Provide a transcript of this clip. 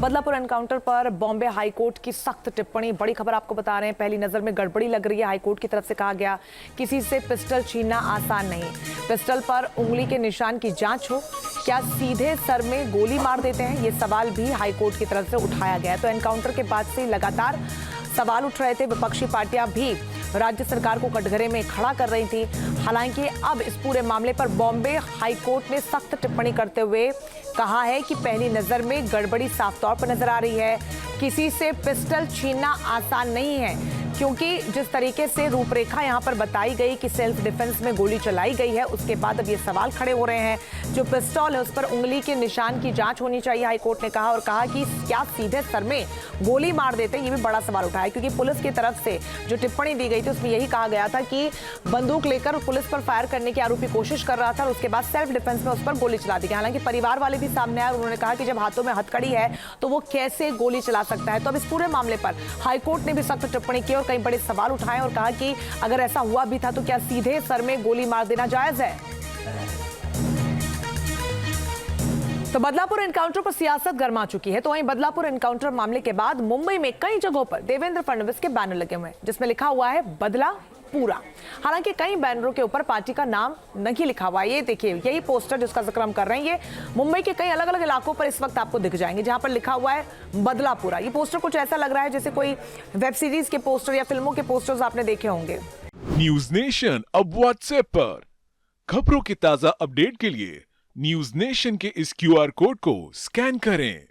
Badlapur encounter पर Bombay high court की सख्त टिप्पणी। बड़ी खबर आपको बता रहे हैं, पहली नजर में गड़बड़ी लग रही है। हाईकोर्ट की तरफ से कहा गया किसी से पिस्टल छीनना आसान नहीं, पिस्टल पर उंगली के निशान की जांच हो, क्या सीधे सर में गोली मार देते हैं, ये सवाल भी हाईकोर्ट की तरफ से उठाया गया। तो एनकाउंटर के बाद से लगातार सवाल उठ रहे थे। विपक्षी पार्टियां भी राज्य सरकार को कटघरे में खड़ा कर रही थी। हालांकि अब इस पूरे मामले पर बॉम्बे हाईकोर्ट ने सख्त टिप्पणी करते हुए कहा है कि पहली नजर में गड़बड़ी साफ तौर पर नजर आ रही है। किसी से पिस्टल छीनना आसान नहीं है, क्योंकि जिस तरीके से रूपरेखा यहां पर बताई गई कि सेल्फ डिफेंस में गोली चलाई गई है, उसके बाद अब ये सवाल खड़े हो रहे हैं। जो पिस्तौल है उस पर उंगली के निशान की जांच होनी चाहिए, हाईकोर्ट ने कहा। और कहा कि क्या सीधे सर में गोली मार देते, ये भी बड़ा सवाल उठाया, क्योंकि पुलिस की तरफ से जो टिप्पणी दी गई थी उसमें यही कहा गया था कि बंदूक लेकर पुलिस पर फायर करने की आरोपी कोशिश कर रहा था और उसके बाद सेल्फ डिफेंस में उस पर गोली चला दी गई। हालांकि परिवार वाले भी सामने आए, उन्होंने कहा कि जब हाथों में हथकड़ी है तो वो कैसे गोली चला सकता है। तो अब इस पूरे मामले पर हाईकोर्ट ने भी सख्त टिप्पणी की और कई बड़े सवाल उठाए और कहा कि अगर ऐसा हुआ भी था तो क्या सीधे सर में गोली मार देना जायज है। तो बदलापुर एनकाउंटर पर सियासत गर्मा चुकी है। तो वहीं बदलापुर एनकाउंटर मामले के बाद मुंबई में कई जगहों पर देवेंद्र फडणवीस के बैनर लगे हुए हैं, जिसमें लिखा हुआ है बदला पूरा। हालांकि कई बैनरों के ऊपर पार्टी का नाम नहीं लिखा हुआ है। ये देखिए, यही पोस्टर जिसका जिक्र हम कर रहे हैं, ये मुंबई के कई अलग अलग इलाकों पर इस वक्त आपको दिख जाएंगे, जहां पर लिखा हुआ है बदला पूरा। ये पोस्टर कुछ ऐसा लग रहा है जैसे कोई वेब सीरीज के पोस्टर या फिल्मों के पोस्टर्स आपने देखे होंगे। न्यूज नेशन अब व्हाट्सएप पर खबरों की ताजा अपडेट के लिए न्यूज नेशन के इस QR कोड को स्कैन करें।